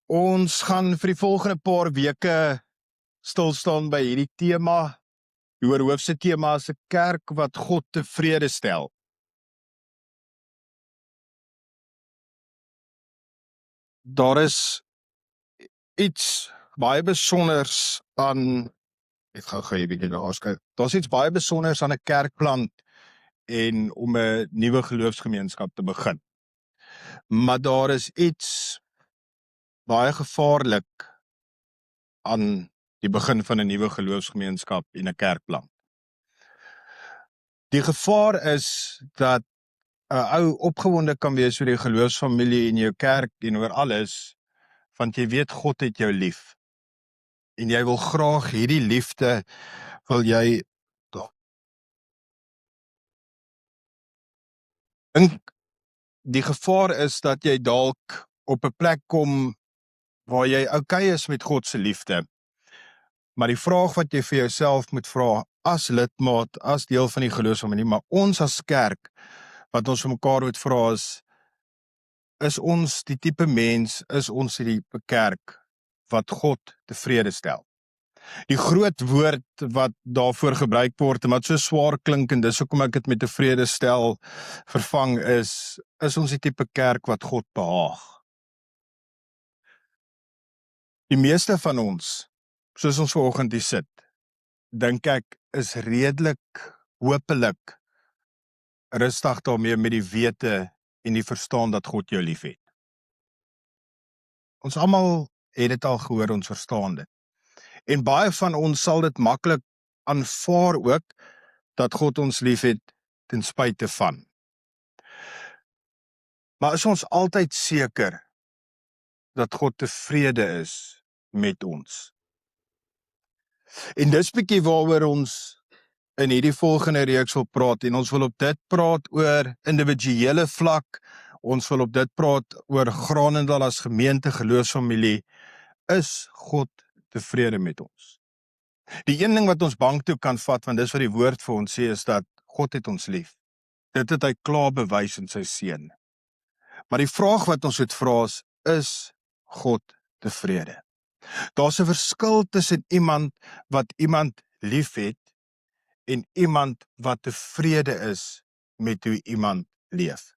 Ons gaan vir die volgende paar weke stilstaan by hierdie tema. Die oorhoofse tema is 'n kerk wat God tevrede stel. Daar is iets baie besonders aan, ek gaan gou 'n bietjie daar kyk. Daar's iets baie besonders aan 'n kerkplant en om 'n nuwe geloofsgemeenskap te begin. Maar daar is iets baie gevaarlik aan die begin van 'n nuwe geloofsgemeenskap en 'n kerkplant. Die gevaar is dat 'n ou opgewonde kan wees oor die geloofsfamilie en jou kerk en oor alles, want jy weet God het jou lief. En jy wil graag hierdie liefde, wil jy dink, die gevaar is dat jy dalk op 'n plek kom waar jy okay is met God se liefde. Maar die vraag wat jy vir jouself moet vra, as lidmaat, as deel van die geloofsfamilie, maar ons as kerk, wat ons vir mekaar moet vra is ons die tipe mens, is ons die tipe kerk wat God tevrede stel? Die groot woord wat daarvoor gebruik word, en wat so swaar klink, en dis hoekom ek dit met tevrede stel vervang, is ons die tipe kerk wat God behaag? Die meeste van ons, soos ons vanoggend hier sit, dink ek, is redelik, hopelik, rustig daarmee met die wete en die verstaan dat God jou lief het. Ons almal het dit al gehoor, ons verstaan dit. En baie van ons sal dit maklik aanvaar ook, dat God ons lief het, ten spyte van. Maar is ons altyd seker, dat God tevrede is met ons? En dis bietjie waaroor ons in hierdie volgende reeks wil praat, en ons wil op dit praat oor individuele vlak, ons wil op dit praat oor Granendal as gemeente, geloofsfamilie. Is God tevrede met ons? Die een ding wat ons bank toe kan vat, want dis wat die woord vir ons sê, is dat God het ons lief. Dit het hy klaar bewys in sy seun. Maar die vraag wat ons moet vra is God tevrede? Daar's 'n verskil tussen iemand wat iemand lief het en iemand wat tevrede is met hoe iemand leef.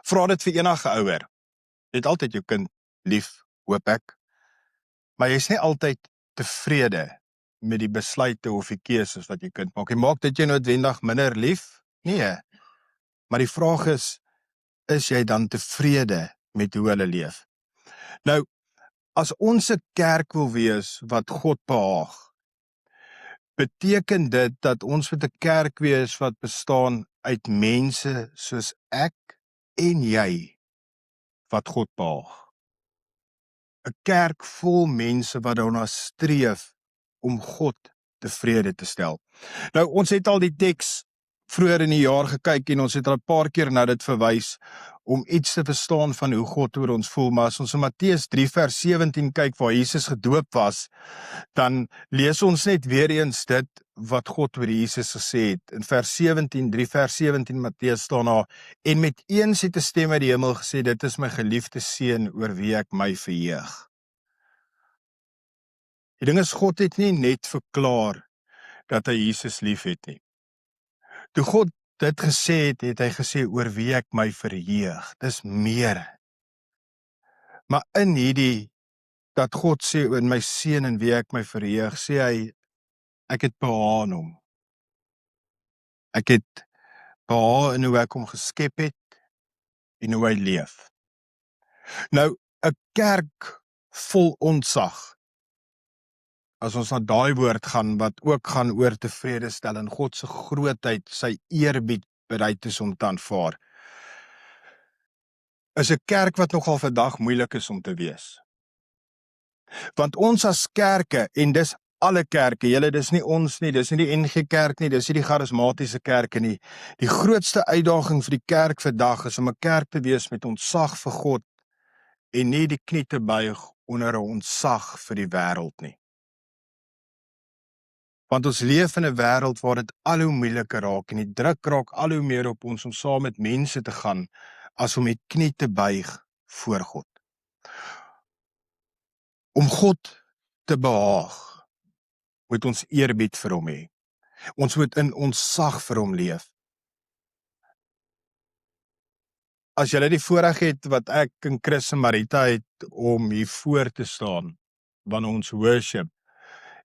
Vra dit vir enige ouer. Jy het altyd jou kind lief, hoop ek. Maar jy is nie altyd tevrede met die besluite of die keuses wat jy kind maak. Jy maak dit jy noodwendig minder lief? Nee. Maar die vraag is jy dan tevrede met hoe hulle leef? Nou, as ons 'n kerk wil wees wat God behaag, beteken dit dat ons moet 'n kerk wees wat bestaan uit mense soos ek en jy, wat God behaag. 'n kerk vol mense wat daarna streef om God tevrede te stel. Nou, ons het al die teks vroeër in die jaar gekyk, en ons het al 'n paar keer na dit verwys, om iets te verstaan van hoe God oor ons voel. Maar as ons in Matteus 3 vers 17 kyk, waar Jesus gedoop was, dan lees ons net weer eens dit wat God oor Jesus gesê het. In vers 17, 3 vers 17 Matteus staan daar, en met eens het 'n stem uit die hemel gesê, dit is my geliefde seun, oor wie ek my verheug. Die ding is, God het nie net verklaar dat hy Jesus lief het nie. Toe God dit gesê het, het hy gesê, oor wie ek my verheug. Dis meer. Maar in hierdie, dat God sê, oor my seun in wie ek my verheug, sê hy, ek het behaag in hom. Ek het behaag in hoe ek hom geskep het, en hoe hy leef. Nou, 'n kerk vol ontzag, as ons na daai woord gaan, wat ook gaan oor tevrede stel, en God se grootheid, sy eerbied bereid is om te aanvaar, is 'n kerk wat nogal vandag moeilik is om te wees. Want ons as kerke, en dis alle kerke, julle, dis nie ons nie, dis nie die NG Kerk nie, dis nie die charismatiese kerke nie. Die grootste uitdaging vir die kerk vandag is om 'n kerk te wees met ontzag vir God, en nie die knie te buig onder 'n ontzag vir die wêreld nie. Want ons leef in 'n wêreld waar dit al hoe moeiliker raak, en die druk raak al hoe meer op ons om saam met mense te gaan, as om die knie te buig voor God. Om God te behaag, moet ons eerbied vir hom hê. Ons moet in ontzag vir hom leef. As julle die voorreg het wat ek en Chris en Marita het om hier voor te staan, wanneer ons worship,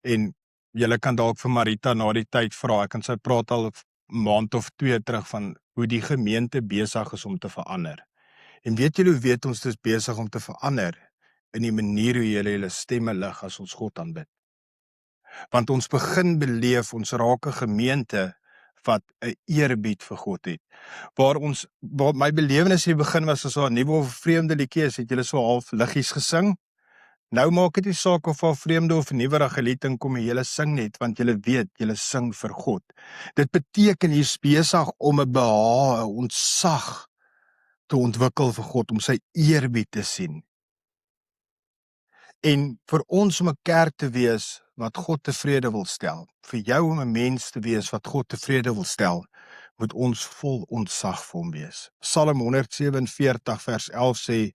en julle kan dalk vir Marita na die tyd vra, ek en sy praat al 'n maand of 2 terug van hoe die gemeente besig is om te verander. En weet julle hoe weet ons dis besig om te verander? In die manier hoe julle stemme lig as ons God aanbid. Want ons begin beleef, ons raak 'n gemeente wat 'n eerbied vir God het. Waar my belewenis in die begin was as 'n nuwe of vreemde liedjie is, het julle so half liggies gesing. Nou maak dit nie saak of 'n vreemde of 'n nuwerige lied inkom en julle sing net, want julle weet, julle sing vir God. Dit beteken jy's besig om 'n behaag, 'n ontzag te ontwikkel vir God, om sy eerbied te sien. En vir ons om 'n kerk te wees wat God tevrede wil stel, vir jou om 'n mens te wees wat God tevrede wil stel, moet ons vol ontzag vir hom wees. Psalm 147 vers 11 sê,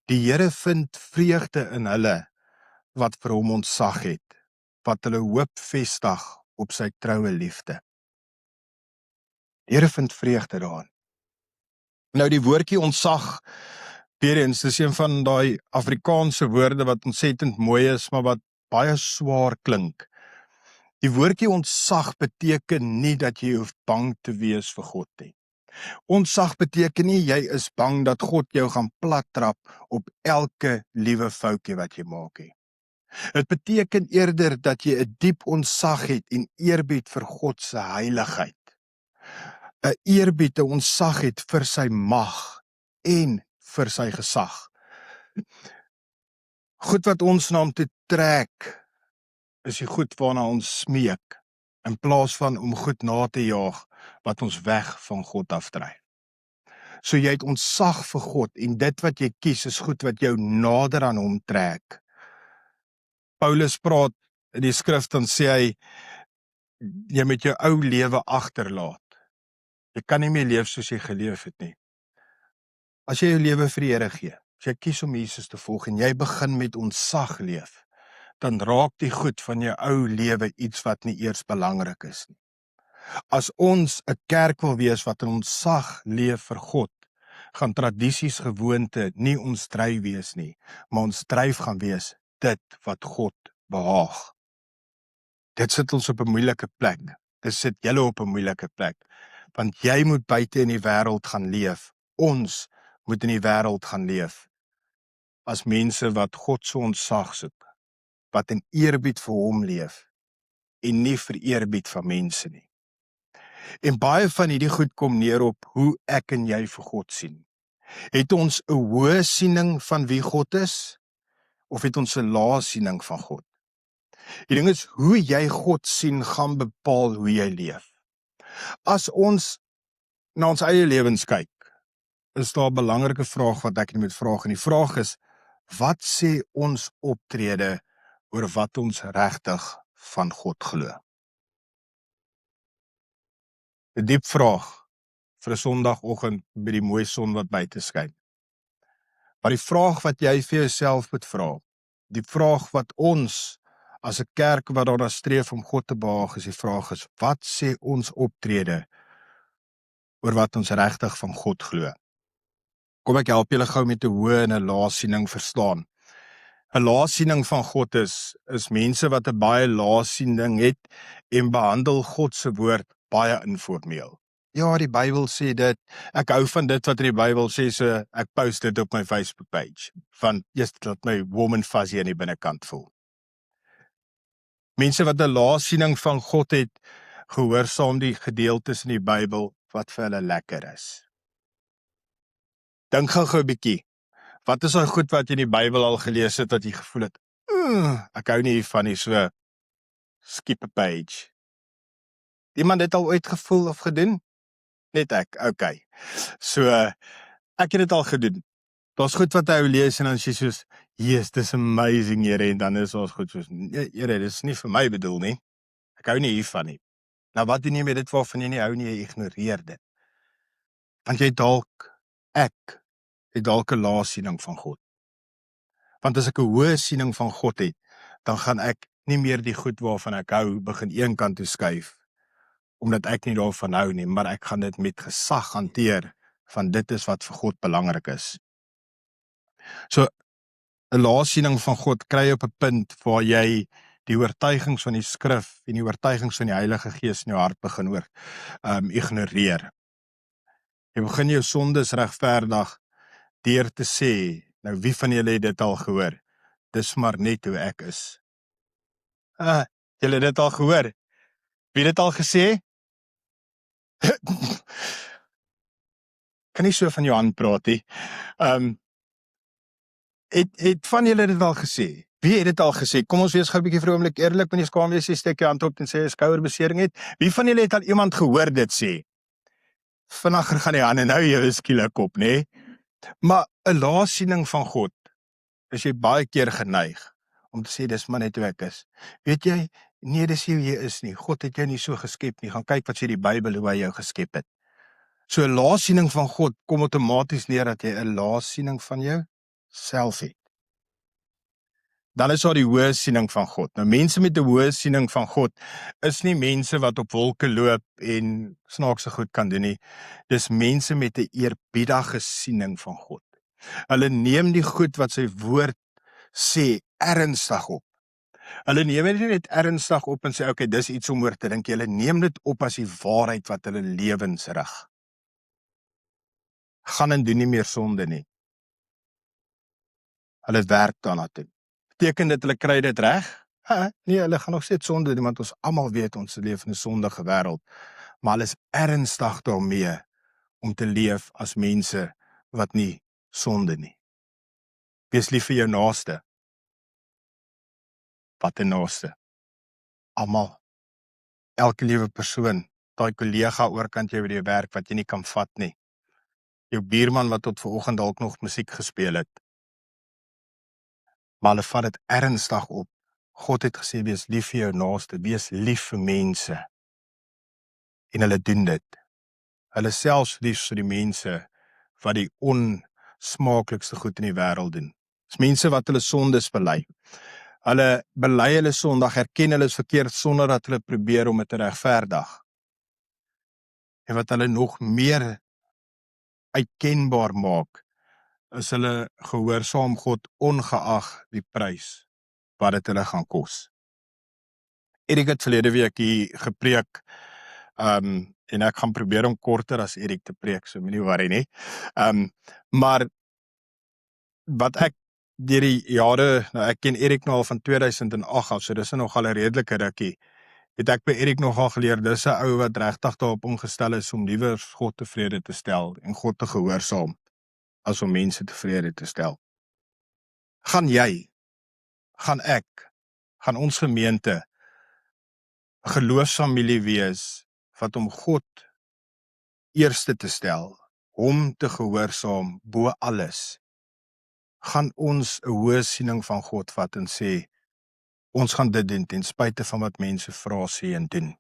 die Here vind vreugde in hulle wat vir hom ontzag het, wat hulle hoop vestig op sy troue liefde. Die Here vind vreugde daarin. Nou die woordjie ontzag, weer eens, dis een van daai Afrikaanse woorde wat ontsettend mooi is, maar wat baie swaar klink. Die woordjie ontzag beteken nie dat jy hoef bang te wees vir God nie. Ontzag beteken nie jy is bang dat God jou gaan plattrap op elke liewe foutjie wat jy maak nie. Dit beteken eerder dat jy 'n diep ontzag het en eerbied vir God se heiligheid. 'n Eerbied, 'n ontzag het vir sy mag en vir sy gesag. Goed wat ons na hom toe trek, is die goed waarna ons smeek, in plaas van om goed na te jaag wat ons weg van God afdryf. So jy het ontzag vir God en dit wat jy kies is goed wat jou nader aan hom trek. Paulus praat in die skrif, dan sê hy, jy moet jou ou lewe agterlaat. Jy kan nie meer leef soos jy geleef het nie. As jy jou lewe vir die Here gee, as jy kies om Jesus te volg en jy begin met ontzag leef, dan raak die goed van jou ou lewe iets wat nie eers belangrik is nie. As ons 'n kerk wil wees wat in ontzag leef vir God, gaan tradisies, gewoonte nie ons dryf wees nie, maar ons dryf gaan wees dit wat God behaag. Dit sit ons op 'n moeilike plek. Dit sit julle op 'n moeilike plek, want jy moet buite in die wêreld gaan leef. Ons moet in die wêreld gaan leef as mense wat God se ontzag soek, wat in eerbied vir hom leef en nie vir eerbied van mense nie. En baie van hierdie goed kom neer op hoe ek en jy vir God sien. Het ons 'n hoë siening van wie God is, of het ons 'n lae siening van God? Die ding is, hoe jy God sien, gaan bepaal hoe jy leef. As ons na ons eie lewens kyk, is daar 'n belangrike vraag wat ek moet vra, en die vraag is, wat sê ons optrede oor wat ons regtig van God glo? 'n Diep vraag vir 'n Sondagoggend by die mooi son wat buite skyn. Maar die vraag wat jy vir jouself moet vra, die vraag wat ons as 'n kerk wat daarna streef om God te behaag, is die vraag is, wat sê ons optrede oor wat ons regtig van God glo? Kom ek help julle gou met 'n hoë en 'n lae siening verstaan. 'n Lae siening van God is mense wat 'n baie lae siening het en behandel God se woord baie informeel. Ja, die Bybel sê dit. Ek hou van dit wat in die Bybel sê, so ek post dit op my Facebook page. Van just laat my warm and fuzzy aan die binnekant voel. Mense wat 'n lae siening van God het, gehoorsaam die gedeeltes in die Bybel wat vir hulle lekker is. Dink gou 'n bietjie. Wat is daai goed wat jy in die Bybel al gelees het wat jy gevoel het, ek hou nie hiervan nie, so skip a page. Iemand dit al ooit gevoel of gedoen? Net ek, okay. So, ek het dit al gedoen. Daar's goed wat hy lees en dan sê soos, yes, dis amazing, Here, en dan is ons goed soos, Here, dis nie vir my bedoel nie. Ek hou nie hiervan nie. Nou wat doen jy met dit waarvan jy nie hou nie, jy ignoreer dit. Want jy dalk, ek het dalk 'n lae siening van God. Want as ek 'n hoë siening van God het, dan gaan ek nie meer die goed waarvan ek hou begin een kant toe skuif, omdat ek nie daarvan hou nie, maar ek gaan dit met gesag hanteer, van dit is wat vir God belangrik is. So, 'n lae siening van God kry op 'n punt waar jy die oortuigings van die skrif en die oortuigings van die Heilige Gees in jou hart begin ignoreer. Jy begin jou sondes regverdig deur te sê, nou wie van julle het dit al gehoor? Dis maar net hoe ek is. Julle het dit al gehoor? Wie het dit al gesê? Kan nie so van jou hand praat nie. Het van julle dit al gesê? Wie het dit al gesê? Kom ons wees gou 'n bietjie vir 'n oomblik eerlik, wanneer jy skaam wees, jy steek jou hand op en sê jy skouerbesering het. Wie van julle het al iemand gehoor dit sê? Vinniger gaan die hande nou jy skielik op, nê? Maar 'n lae siening van God is jy baie keer geneig om te sê dis maar net hoe ek is. Weet jy, nee, dis nie hoe jy is nie. God het jou nie so geskep nie. Gaan kyk wat sê die Bybel hoe hy jou geskep het. So 'n lae siening van God kom outomaties neer dat jy 'n lae siening van jou self het. Dan is daar die hoë siening van God. Nou mense met 'n hoë siening van God is nie mense wat op wolke loop en snaakse goed kan doen nie. Dis mense met 'n eerbiedige siening van God. Hulle neem die goed wat sy woord sê ernstig op. Hulle neem dit nie net ernstig op en sê okay, dis iets om oor te dink. Hulle neem dit op as die waarheid wat hulle lewens rig. Gaan en doen nie meer sonde nie. Hulle werk daarna toe. Beteken dit hulle kry dit reg? Nee, hulle gaan nog steeds sonde doen, want ons almal weet ons leef in 'n sondige wêreld. Maar hulle is ernstig daarmee om te leef as mense wat nie sonde nie. Wees lief vir jou naaste. Wat 'n naaste? Almal. Elke liewe persoon, daai kollega oorkant jou by die werk wat jy nie kan vat nie. Jou buurman wat tot vanoggend dalk nog musiek gespeel het. Maar hulle vat dit ernstig op. God het gesê, wees lief vir jou naaste, wees lief vir mense. En hulle doen dit. Hulle selfs lief vir die mense wat die onsmaaklikste goed in die wêreld doen. Dis mense wat hulle sondes bely. Hulle bely hulle sondag, erken hulle is verkeerd sonder dat hulle probeer om dit te regverdig. En wat hulle nog meer uitkenbaar maak, is hulle gehoorsaam God ongeag die prys wat dit hulle gaan kos. Erik het verlede week hier gepreek, en ek gaan probeer om korter as Erik te preek, so moenie worry nie. Maar wat ek deur die jare, nou ek ken Erik nou al van 2008 af, so dis nogal 'n redelike rukkie, het ek by Erik nogal geleer, dis 'n ou wat regtig daarop ingestel is om liewer God tevrede te stel en God te gehoorsaam, as om mense tevrede te stel. Gaan jy, gaan ek, gaan ons gemeente 'n geloofsfamilie wees wat om God eerste te stel, hom te gehoorsaam bo alles, gaan ons 'n hoë siening van God vat en sê, ons gaan dit doen ten spyte van wat mense vra, sê en doen.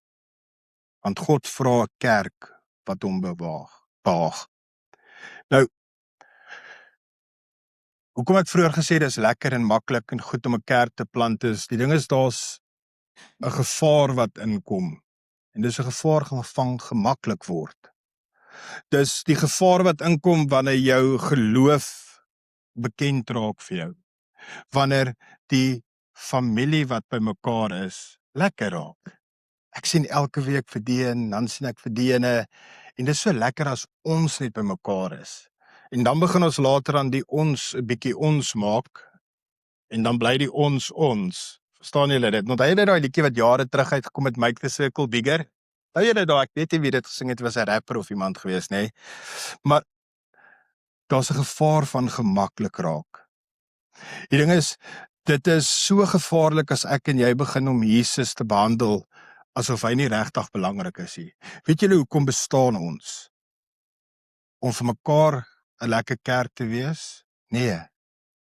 Want God vra 'n kerk wat hom behaag. Nou, hoekom ek vroeër gesê dis lekker en maklik en goed om 'n kerk te plant is, die ding is daar's 'n gevaar wat inkom. En dis 'n gevaar van gemaklik word. Dis die gevaar wat inkom wanneer jou geloof bekend raak vir jou. Wanneer die familie wat by mekaar is, lekker raak. Ek sien elke week vir die en dan sien ek vir die ene, en dis so lekker as ons net by mekaar is. En dan begin ons later aan die ons 'n bietjie ons maak, en dan bly die ons. Verstaan julle dit? Want hy het daai liedjie wat jare terug uitgekom het, Make the Circle Bigger. Nou julle daai, ek weet nie wie dit gesing het, was 'n rapper of iemand gewees, nê? Maar daar's 'n gevaar van gemaklik raak. Die ding is, dit is so gevaarlik as ek en jy begin om Jesus te behandel asof hy nie regtig belangrik is nie. Weet julle hoekom bestaan ons? Om vir mekaar 'n lekker kerk te wees? Nee,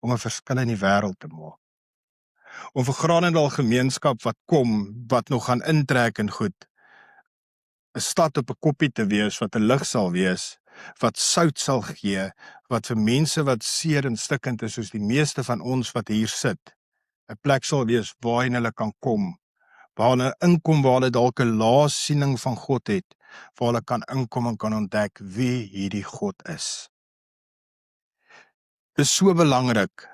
om 'n verskil in die wêreld te maak. Om vir Granendal gemeenskap wat kom, wat nog gaan intrek en goed, 'n stad op 'n koppie te wees wat 'n lig sal wees, wat sout sal gee, wat vir mense wat seer en stikkend is, soos die meeste van ons wat hier sit, 'n plek sal wees waarheen hulle kan kom, waar hulle inkom, waar hulle dalk 'n laassiening van God het, waar hulle kan inkom en kan ontdek wie hierdie God is. Dit is so belangrik,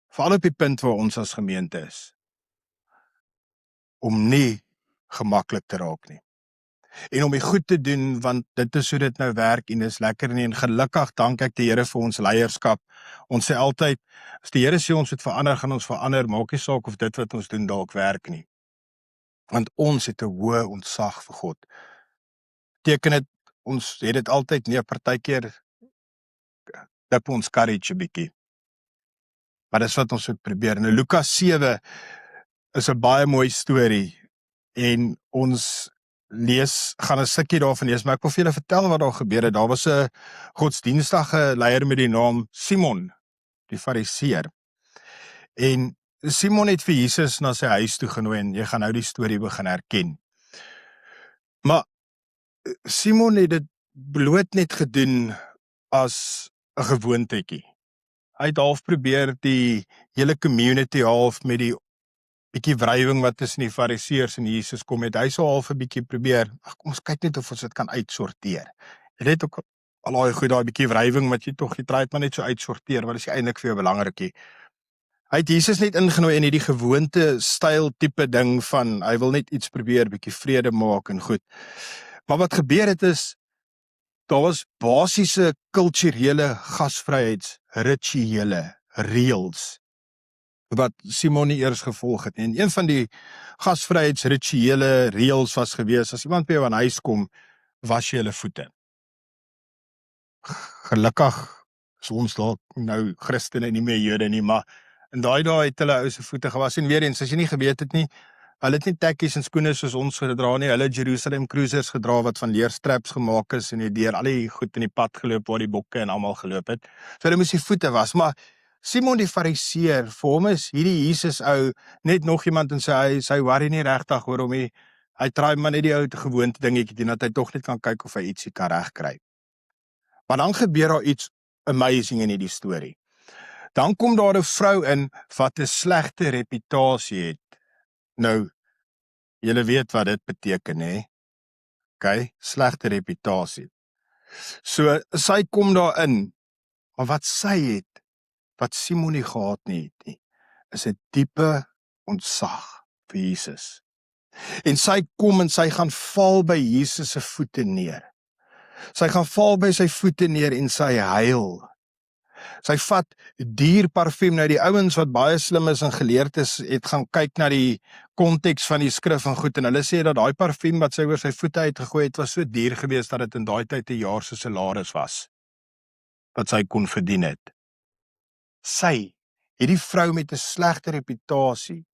veral op die punt waar ons as gemeente is, om nie gemaklik te raak nie. En om die goed te doen, want dit is hoe dit nou werk en dis lekker nie, en gelukkig dank ek die Here vir ons leierskap. Ons sê altyd, as die Here sê ons moet verander, gaan ons verander, maak nie saak of dit wat ons doen dalk werk nie. Want ons het 'n hoë ontzag vir God. Beteken dit, ons het dit altyd nie, partykeer dip ons courage 'n bietjie. Maar dis wat ons moet probeer. Nou Lukas 7 is 'n baie mooi storie en ons gaan 'n stukkie daarvan lees, maar ek wil vir julle vertel wat daar gebeur het. Daar was 'n godsdienstige leier met die naam Simon, die Fariseer. En Simon het vir Jesus na sy huis toe genooi en jy gaan nou die storie begin herken. Maar Simon het dit bloot net gedoen as 'n gewoontetjie. Hy het half probeer die hele community half met die bietjie wrywing wat tussen die Fariseërs en Jesus kom het. Hy sou half 'n bietjie probeer, kom ons kyk net of ons dit kan uitsorteer. Jy weet ook al daai goed, daai bietjie wrywing wat jy tog try het maar net so uitsorteer, wat is eintlik vir jou belangrik nie. Hy het Jesus net ingenooi in hierdie gewoonte styl tipe ding van, hy wil net iets probeer, bietjie vrede maak en goed. Maar wat gebeur het is, daar was basiese kulturele gasvryheidsrituele reëls wat Simon nie eers gevolg het nie. En een van die gasvryheidsrituele reëls was gewees, as iemand by jou aan huis kom, was jy hulle voete. Gelukkig is ons dalk nou Christene nie meer Jode nie, maar in daai dae het hulle ou se voete gewas. En weer eens, as jy nie geweet het nie, hulle het nie tekkies en skoene soos ons gedra nie, hulle het Jerusalem cruisers gedra wat van leerstraps gemaak is en het deur al die goed in die pad geloop waar die bokke en almal geloop het. So hulle moes die voete was, maar Simon die Fariseer, vir hom is hierdie Jesus ou net nog iemand in sy huis, hy worry nie regtig oor hom nie. Hy try maar net die ou gewoonte dingetjie doen, dat hy tog net kan kyk of hy ietsie kan regkry. Maar dan gebeur daar iets amazing in hierdie storie. Dan kom daar 'n vrou in wat 'n slegte reputasie het. Nou, julle weet wat dit beteken, hè? OK, slegte reputasie. So, sy kom daar in, maar wat sy het, wat Simon nie gehad nie, is 'n diepe ontzag vir Jesus. En sy kom en sy gaan val by Jesus se voete neer. Sy gaan val by sy voete neer en sy huil. Sy vat dierparfuum. Nou die ouens wat baie slim is en geleerd is, het gaan kyk na die konteks van die skrif en goed, en hulle sê dat daai parfuum wat sy oor sy voete uitgegooi het, was so duur geweest dat dit in daai tyd 'n jaar se salaris was, wat sy kon verdien het. Sy, hierdie vrou met 'n slegte reputasie,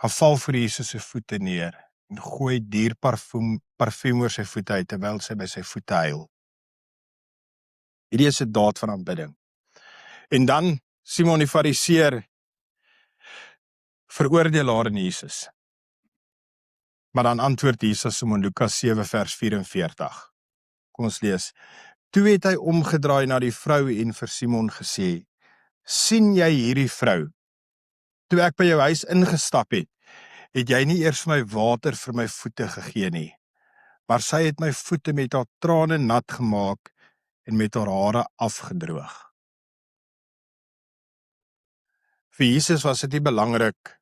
gaan val voor Jesus se voete neer en gooi dierparfuum oor sy voete uit, terwyl sy by sy voete huil. Hierdie is 'n daad van aanbidding. En dan Simon die Fariseer, veroordeel haar in Jesus. Maar dan antwoord Jesus in Lukas 7 vers 44. Kom ons lees. Toe het hy omgedraai na die vrou en vir Simon gesê, sien jy hierdie vrou? Toe ek by jou huis ingestap het, het jy nie eers vir my water vir my voete gegee nie, maar sy het my voete met haar trane nat gemaak en met haar hare afgedroog. Vir Jesus was dit nie belangrik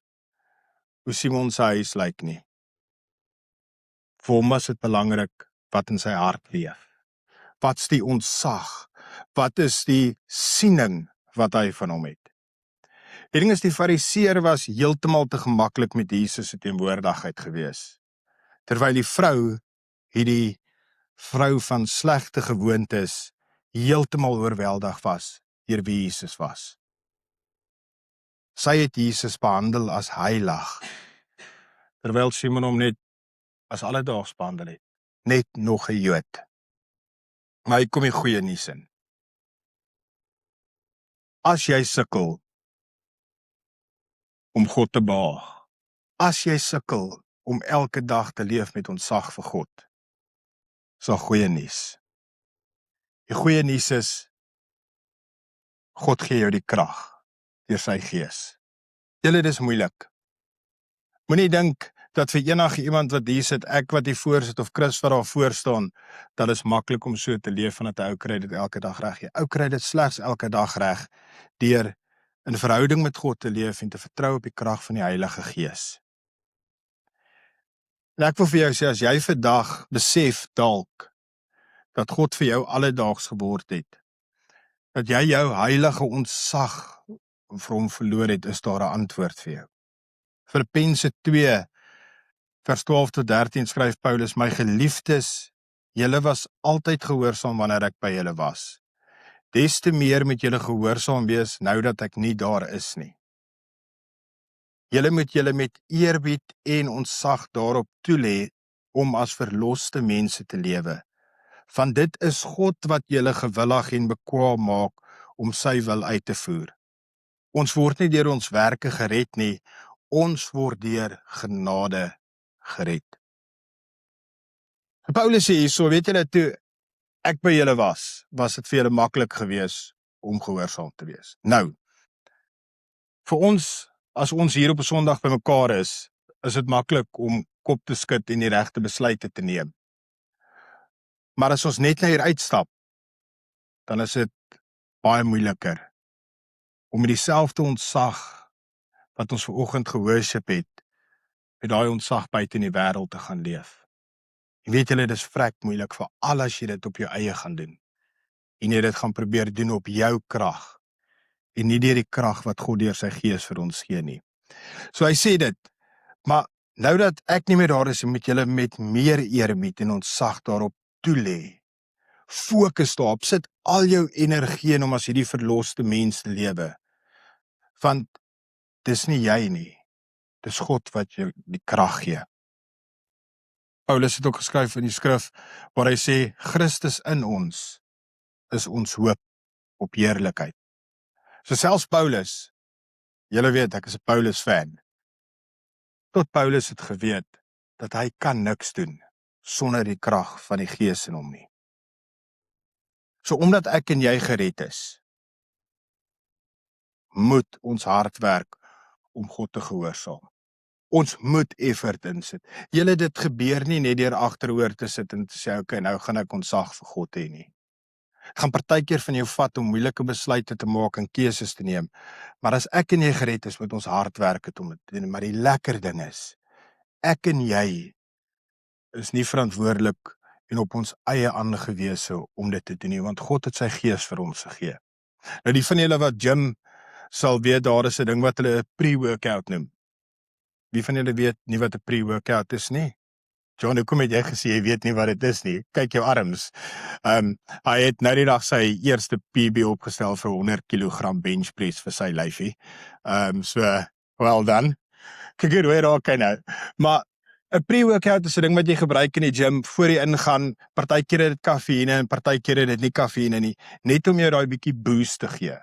hoe Simon se huis lyk nie. Vir hom was dit belangrik wat in sy hart leef. Wat's die ontzag? Wat is die siening wat hy van hom het? Die ding is, die Fariseer was heeltemal te gemaklik met Jesus se teenwoordigheid gewees. Terwyl die vrou, hierdie vrou van slegte gewoontes, heeltemal oorweldig was deur wie Jesus was. Sy het Jesus behandel as heilig, terwyl Simon hom net as alledaags behandel het. Net nog 'n Jood. Maar hy kom die goeie nuus in. As jy sukkel om God te behaag, as jy sukkel om elke dag te leef met ontzag vir God, is al goeie nuus. Die goeie nuus is, God gee jou die krag deur sy gees. Julle, dis moeilik. Moenie dink dat vir enige iemand wat hier sit, ek wat hier voor sit of Chris wat daar voor staan, dat is maklik om so te leef, want 'n ou kry dit elke dag reg. Die ou kry dit slegs elke dag reg deur in verhouding met God te leef en te vertrou op die krag van die Heilige Gees. En ek wil vir jou sê, as jy vandag besef dalk dat God vir jou alledaags geword het, dat jy jou heilige ontsag vir hom verloor het, is daar 'n antwoord vir jou. Filippense 2 vers 12 tot 13 skryf Paulus, my geliefdes, julle was altyd gehoorsaam wanneer ek by julle was. Des te meer moet julle gehoorsaam wees nou dat ek nie daar is nie. Julle moet julle met eerbied en ontzag daarop toelê om as verloste mense te lewe. Want dit is God wat julle gewillig en bekwaam maak om sy wil uit te voer. Ons word nie deur ons werke gered nie, ons word deur genade gered. Paulus sê hierso, weet julle, toe ek by julle was dit vir julle maklik gewees om gehoorsaam te wees. Nou, vir ons, as ons hier op 'n Sondag by mekaar is dit maklik om kop te skud en die regte besluite te neem. Maar as ons net na hier uitstap, dan is dit baie moeiliker om met dieselfde ontzag wat ons vanoggend gehoorship het, met daai ontzag buite in die wêreld te gaan leef. En weet julle, dis vrek moeilik, veral as jy dit op jou eie gaan doen. En jy dit gaan probeer doen op jou krag, en nie deur die krag wat God deur sy Gees vir ons gee nie. So hy sê dit, maar nou dat ek nie meer daar is, moet julle met meer eerbied en ontzag daarop toelê. Fokus daarop, sit al jou energie in om as hierdie verloste mens te lewe. Want dis nie jy nie, dis God wat jou die krag gee. Paulus het ook geskryf in die skrif, waar hy sê, Christus in ons is ons hoop op heerlikheid. So selfs Paulus, julle weet, ek is 'n Paulus fan, tot Paulus het geweet, dat hy kan niks doen, sonder die krag van die Gees in hom nie. So omdat ek en jy gered is, moet ons hard werk om God te gehoorsaam. Ons moet effort insit. Julle, dit gebeur nie net deur agteroor te sit en te sê, okay, nou gaan ek ontzag vir God hê nie. Dit gaan partykeer van jou vat om moeilike besluite te maak en keuses te neem. Maar as ek en jy gered is, moet ons hard werk om dit te doen. Maar die lekker ding is, ek en jy is nie verantwoordelik en op ons eie aangewese om dit te doen nie, want God het sy Gees vir ons gegee. Nou die van julle wat gym sal weet, daar is 'n ding wat hulle 'n pre-workout noem. Wie van julle weet nie wat 'n pre-workout is nie? John, hoekom het jy gesê jy weet nie wat dit is nie? Kyk jou arms. Hy het nou die dag sy eerste PB opgestel vir 100 kg bench press vir sy lyfie. So, well done. Kyk hoe hy raak nou. Maar 'n pre-workout is 'n ding wat jy gebruik in die gym voor jy ingaan. Partykeer het dit kafeïne en partykeer het dit nie kafeïne nie, net om jou daai bietjie boost te gee.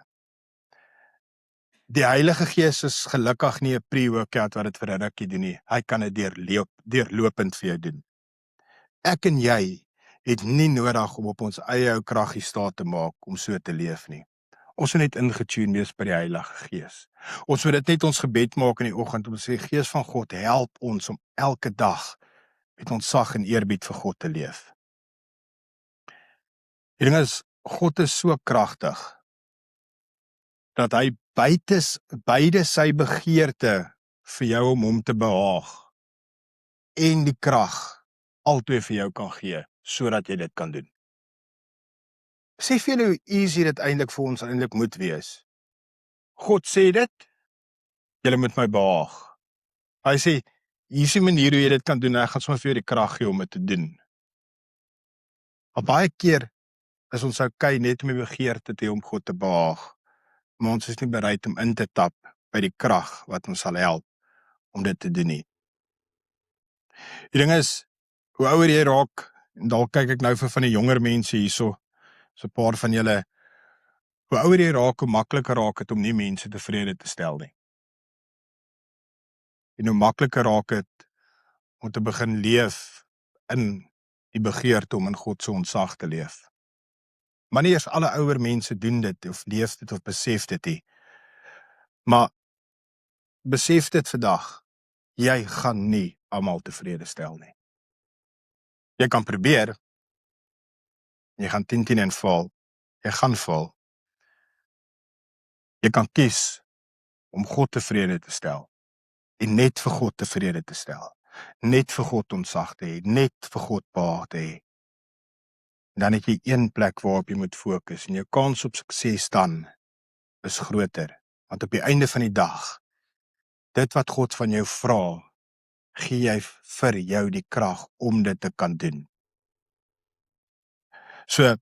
Die Heilige Gees is gelukkig nie 'n pre-workout wat dit vir 'n rukkie doen nie. Hy kan dit deurlopend vir jou doen. Ek en jy het nie nodig om op ons eie ou kraggie staat te maak om so te leef nie. Ons moet net ingetune wees by die Heilige Gees. Ons moet dit net ons gebed maak in die oggend om te sê, Gees van God, help ons om elke dag met ontzag en eerbied vir God te leef. Die ding is, God is so kragtig dat hy beide sy begeerte vir jou om hom te behaag en die krag albei vir jou kan gee, sodat jy dit kan doen. Sê vir julle hoe easy dit eintlik vir ons eintlik moet wees. God sê dit, julle moet my behaag. Hy sê, hier is die manier hoe jy dit kan doen, en ek gaan sommer vir jou die krag gee om dit te doen. Maar baie keer is ons okay net om die begeerte te hê om God te behaag, maar ons is nie bereid om in te tap by die krag wat ons sal help om dit te doen nie. Die ding is, hoe ouer jy raak, en dalk kyk ek nou vir van die jonger mense hierso, so 'n paar van julle, hoe ouer jy raak, hoe makliker raak dit om nie mense tevrede te stel nie. En hoe makliker raak dit om te begin leef in die begeerte om in God se ontsag te leef. Maar nie eers alle ouer mense doen dit, of leef dit, of besef dit nie. Maar besef dit vandag, jy gaan nie almal tevrede stel nie. Jy kan probeer, jy gaan 10 en val, jy gaan val. Jy kan kies om God tevrede te stel, en net vir God tevrede te stel, net vir God ontsag te hê, net vir God behaag te hê. Dan het jy een plek waarop jy moet fokus, en jou kans op sukses dan is groter, want op die einde van die dag, dit wat God van jou vra, gee jy vir jou die krag om dit te kan doen. So,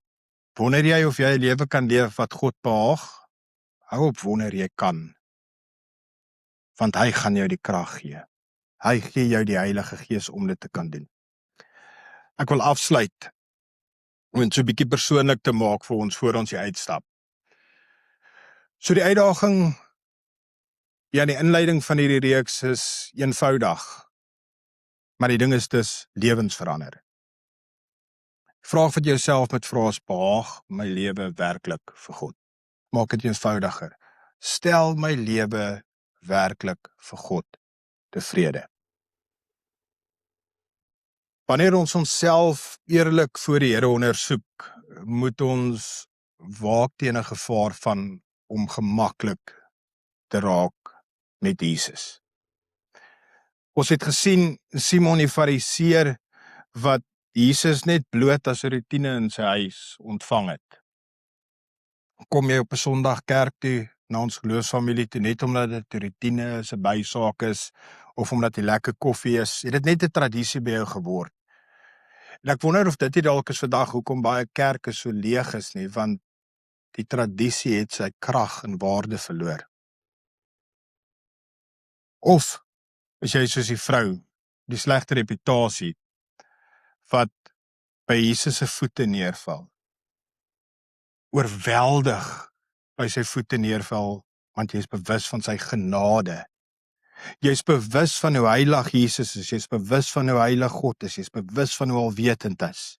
wonder jy of jy 'n lewe kan leef wat God behaag? Hou op wonder, jy kan. Want hy gaan jou die krag gee. Hy gee jou die Heilige Gees om dit te kan doen. Ek wil afsluit om dit so 'n bietjie persoonlik te maak vir ons voor ons hier uitstap. So die uitdaging ja, die inleiding van hierdie reeks is eenvoudig. Maar die ding is dus lewensverander. Vraag wat jy jouself moet vra is, behaag my lewe werklik vir God? Maak dit eenvoudiger. Stel my lewe werklik vir God tevrede. Wanneer ons onsself eerlik voor die Here ondersoek, moet ons waak teen 'n gevaar van om gemaklik te raak met Jesus. Ons het gesien Simon die Fariseer wat Jesus net bloot as 'n roetine in sy huis ontvang het. Kom jy op 'n Sondag kerk toe, na ons geloofsfamilie toe, net omdat dit 'n roetine is, 'n bysaak is, of omdat die lekker koffie is, het dit net 'n tradisie by jou geword. En ek wonder of dit nie dalk is vandag hoekom baie kerke so leeg is nie, want die tradisie het sy krag en waarde verloor. Of is jy soos die vrou, die slegte reputasie, wat by Jesus se voete neerval, oorweldig by sy voete neerval, want jy is bewus van sy genade. Jy is bewus van hoe heilig Jesus is, jy is bewus van hoe heilig God is, jy is bewus van hoe alwetend is.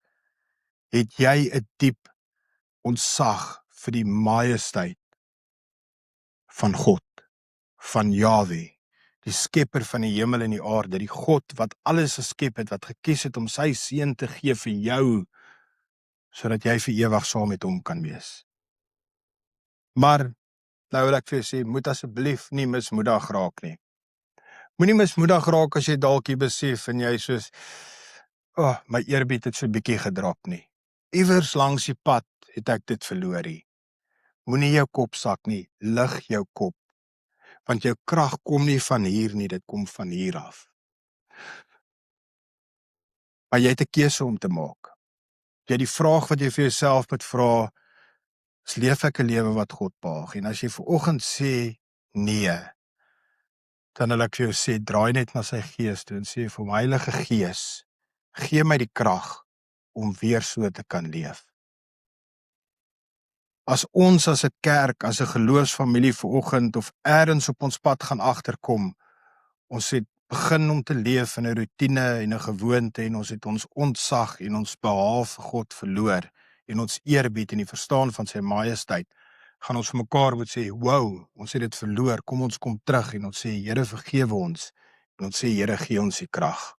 Het jy 'n diep ontsag vir die majesteit van God, van Jahwe, die skepper van die hemel en die aarde, die God wat alles geskep het, wat gekies het om sy seun te gee vir jou, sodat jy vir ewig saam met hom kan wees. Maar, nou wil ek vir jou sê, moet asseblief nie mismoedig raak nie. Moenie mismoedig raak as jy dalk hier besef en jy soos, my eerbied het so 'n bietjie gedrop nie. Iewers langs die pad het ek dit verloor nie. Moenie jou kop sak nie, lig jou kop. Want jou krag kom nie van hier nie, dit kom van hier af. Maar jy het 'n keuse om te maak. Jy die vraag wat jy vir jouself moet vra, is leef ek 'n lewe wat God behaag? En as jy vanoggend sê nee, dan wil ek vir jou sê, draai net na sy Gees toe en sê vir hom, Heilige Gees, gee my die krag om weer so te kan leef. As ons as 'n kerk, as 'n geloofsfamilie vanoggend of elders op ons pad gaan agterkom, ons het begin om te leef in 'n roetine en 'n gewoonte en ons het ons ontsag en ons behaag vir God verloor en ons eerbied en die verstaan van sy majesteit, gaan ons vir mekaar moet sê, wow, ons het dit verloor, kom ons kom terug en ons sê, Here vergewe ons en ons sê, Here gee ons die krag.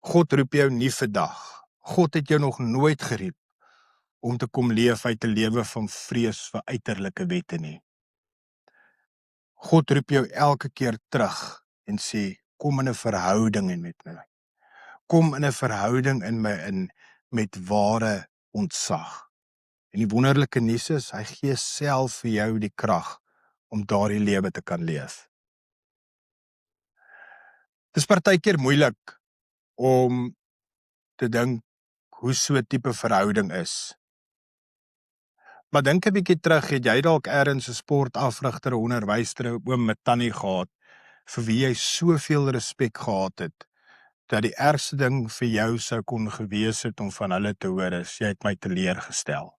God roep jou nie vandag. God het jou nog nooit geroep om te kom leef uit 'n lewe van vrees vir uiterlike wette nie. God roep jou elke keer terug en sê, kom in 'n verhouding met my. Kom in 'n verhouding in my in met ware ontsag. En die wonderlike nuus is, hy gee self vir jou die krag om daardie lewe te kan leef. Dit is partykeer moeilik om te dink hoe so 'n tipe verhouding is. Maar dink 'n bietjie terug, het jy dalk eers 'n sportafrigter, 'n onderwyser, 'n oom met tannie gehad, vir wie jy soveel respek gehad het, dat die ergste ding vir jou sou kon gewees het om van hulle te hoor is, jy het my teleurgestel.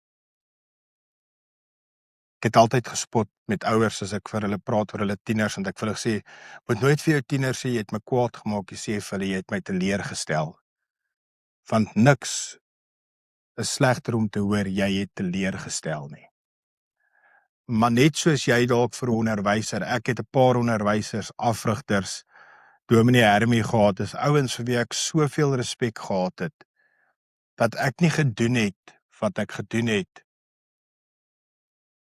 Ek het altyd gespot met ouers as ek vir hulle praat oor hulle tieners, en ek vir hulle sê, moet nooit vir jou tieners sê, jy het my kwaad gemaak, jy sê vir hulle, jy het my teleurgestel. Want niks is slegter om te hoor jy het teleurgestel nie. Maar net soos jy dalk vir 'n onderwyser, ek het 'n paar onderwysers, afrigters, Dominee Hermie gehad, is ouens vir wie ek soveel respek gehad het, dat ek nie gedoen het wat ek gedoen het,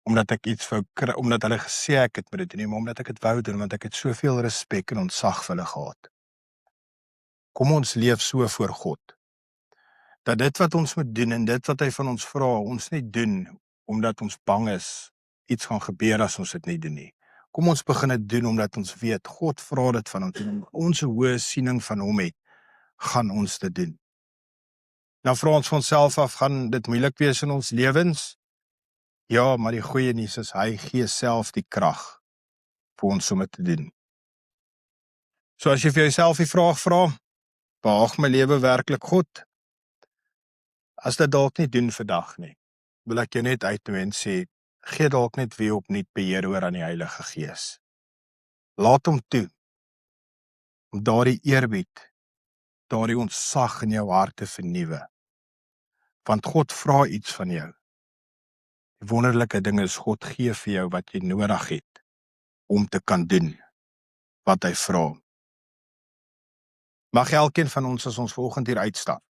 omdat ek iets wou kry, omdat hulle gesê ek het moet dit doen, maar omdat ek dit wou doen, want ek het soveel respek en ontzag vir hulle gehad. Kom ons leef so voor God, dat dit wat ons moet doen en dit wat hy van ons vra, ons nie doen, omdat ons bang is, iets gaan gebeur as ons dit nie doen nie. Kom ons begin dit doen, omdat ons weet, God vra dit van ons, en ons hoë siening van hom het, gaan ons dit doen. Nou vra ons van onsself af, gaan dit moeilik wees in ons lewens? Ja, maar die goeie nuus is, hy gee self die krag vir ons om dit te doen. So as jy vir jouself die vraag vra, behaag my lewe werklik God? As dit dalk nie doen vandag nie, wil ek jou net uitnooi en sê, gee dalk net weer opnuut beheer oor aan die Heilige Gees. Laat hom toe, om daardie eerbied, daardie ontzag in jou hart te vernuwe. Want God vra iets van jou. Die wonderlike ding is, God gee vir jou wat jy nodig het, om te kan doen wat hy vra. Mag elkeen van ons, as ons vanoggend hier uitstap,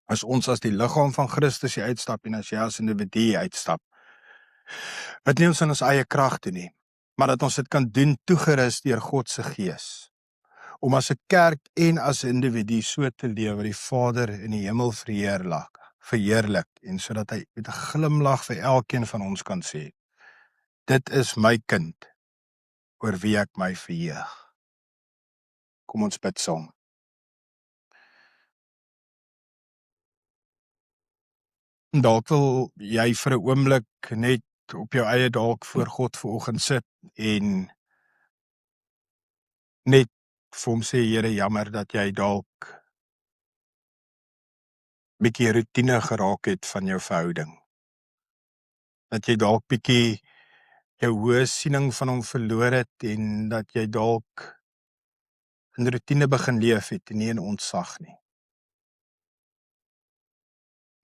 as ons as die liggaam van Christus hier uitstap, en as jy as individu hier uitstap, wat nie ons in ons eie krag doen nie, maar dat ons dit kan doen toegerus deur God se Gees, om as 'n kerk en as 'n individu so te lewe, die Vader in die hemel verheerlik, en sodat hy met 'n glimlag vir elkeen van ons kan sê, dit is my kind, oor wie ek my verheug. Kom ons bid saam. Dalk wil jy vir 'n oomblik net op jou eie dalk voor God vanoggend sit en net vir hom sê, Here, jammer dat jy dalk bietjie rutine geraak het van jou verhouding. Dat jy dalk bietjie jou hoë siening van hom verloor het en dat jy dalk in rutine begin leef het en nie in ontzag nie.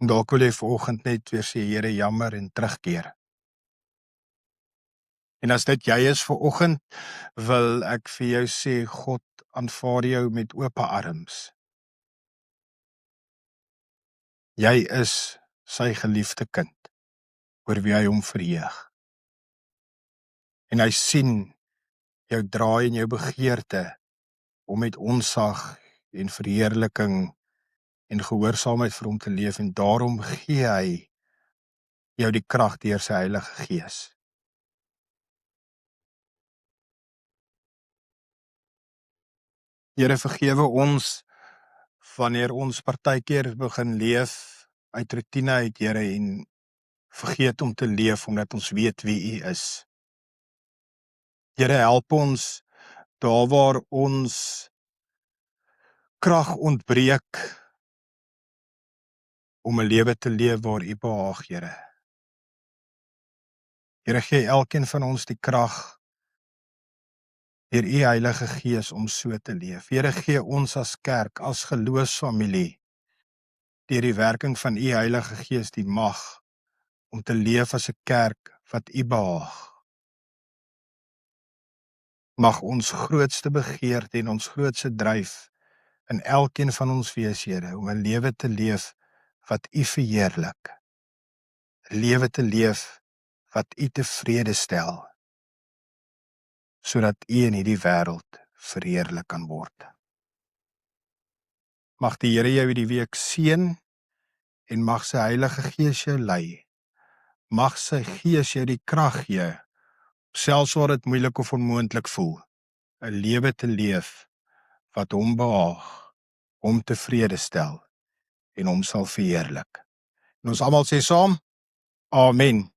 En dalk wil jy vanoggend net weer sê, Here, jammer, en terugkeer. En as dit jy is vanoggend, wil ek vir jou sê, God aanvaar jou met oop arms. Jy is sy geliefde kind, oor wie hy hom verheug. En hy sien jou draai en jou begeerte om met ontzag en verheerliking en gehoorsaamheid vir hom te leef, en daarom gee hy jou die krag deur sy Heilige Gees. Here, vergewe ons wanneer ons partykeer begin leef uit rutine uit, Here, en vergeet om te leef omdat ons weet wie U is. Here, help ons daar waar ons krag ontbreek om 'n lewe te leef waar U behaag, Here. Here, gee elkeen van ons die krag deur U Heilige Gees om so te leef. Here, gee ons as kerk, as geloofsfamilie, deur die werking van U Heilige Gees die mag om te leef as 'n kerk wat U behaag. Mag ons grootste begeerte en ons grootste dryf in elkeen van ons wees, Here, om 'n lewe te leef wat U verheerlik. 'n Lewe te leef wat U tevrede stel, sodat U in hierdie wêreld verheerlik kan word. Mag die Here jou hierdie week seën en mag sy Heilige Gees jou lei. Mag sy Gees jou die krag gee, selfs waar dit moeilik of onmoontlik voel, 'n lewe te leef wat hom behaag, hom tevrede stel en hom sal verheerlik. En ons almal sê saam, Amen.